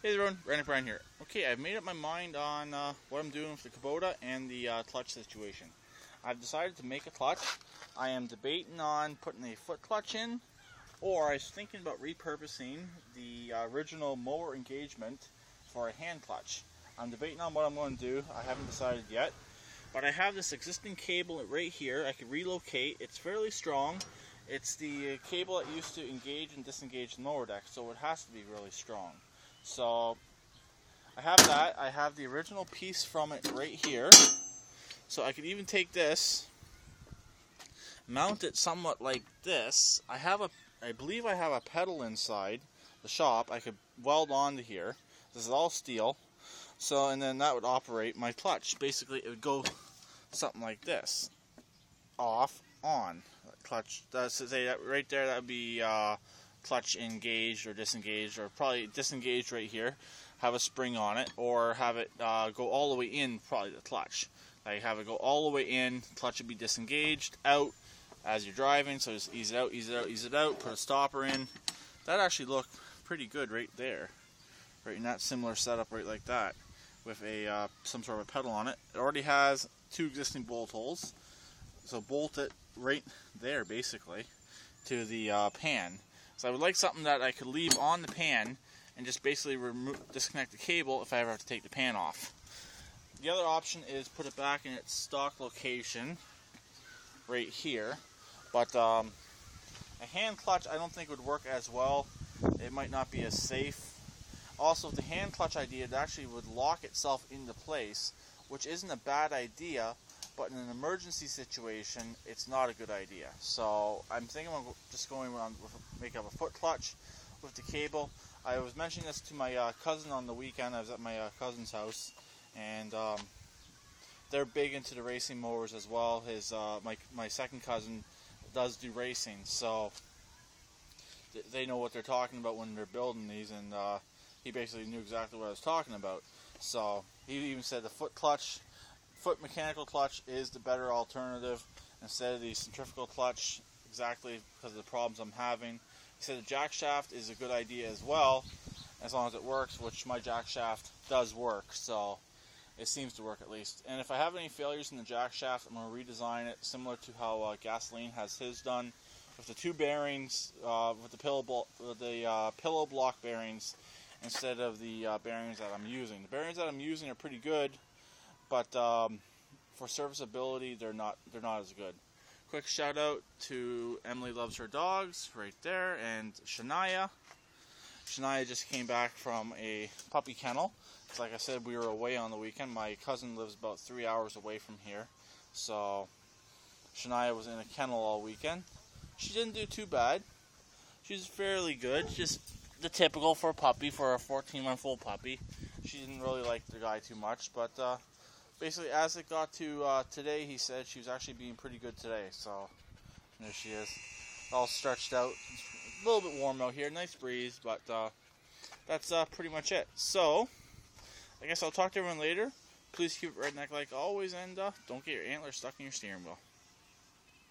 Hey everyone, Randy Brian here. Okay, I've made up my mind on what I'm doing with the Kubota and the clutch situation. I've decided to make a clutch. I am debating on putting a foot clutch in, or I was thinking about repurposing the original mower engagement for a hand clutch. I'm debating on what I'm going to do. I haven't decided yet, but I have this existing cable right here. I could relocate. It's fairly strong. It's the cable that used to engage and disengage the mower deck, so it has to be really strong. So I have that. I have the original piece from it right here. So I could even take this, mount it somewhat like this. I believe I have a pedal inside the shop. I could weld onto here. This is all steel. So, and then that would operate my clutch. Basically, it would go something like this: off, on. Clutch. That's right there. That would be clutch engaged or disengaged, or probably disengaged right here. Have a spring on it, or have it go all the way in. Probably the clutch. Like have it go all the way in. Clutch would be disengaged out as you're driving. So just ease it out, ease it out, ease it out. Put a stopper in. That actually looked pretty good right there. Right in that similar setup, right like that, with a some sort of a pedal on it. It already has two existing bolt holes, so bolt it right there basically to the pan. So I would like something that I could leave on the pan and just basically disconnect the cable if I ever have to take the pan off. The other option is put it back in its stock location right here, but a hand clutch I don't think would work as well. It might not be as safe. Also, with the hand clutch idea, it actually would lock itself into place, which isn't a bad idea, but in an emergency situation, it's not a good idea. So I'm thinking of just going around with make up a foot clutch with the cable. I was mentioning this to my cousin on the weekend. I was at my cousin's house, and they're big into the racing mowers as well. My second cousin does do racing, so they know what they're talking about when they're building these, and he basically knew exactly what I was talking about. So he even said the foot mechanical clutch is the better alternative instead of the centrifugal clutch, exactly because of the problems I'm having. He said the jack shaft is a good idea as well, as long as it works, which my jack shaft does work, so it seems to work at least. And if I have any failures in the jack shaft, I'm going to redesign it similar to how Gasoline has his done, with the two bearings, with the pillow block bearings instead of the bearings that I'm using. The bearings that I'm using are pretty good, but for serviceability, they're not as good. Quick shout out to Emily Loves Her Dogs right there, and Shania. Shania just came back from a puppy kennel. It's like I said, we were away on the weekend. My cousin lives about 3 hours away from here, so Shania was in a kennel all weekend. She didn't do too bad. She's fairly good, just the typical for a puppy, for a 14-month-old puppy. She didn't really like the guy too much, but basically as it got to today, he said she was actually being pretty good today. So there she is, all stretched out. It's a little bit warm out here, nice breeze, but that's pretty much it. So I guess I'll talk to everyone later. Please keep it redneck like always, and don't get your antlers stuck in your steering wheel.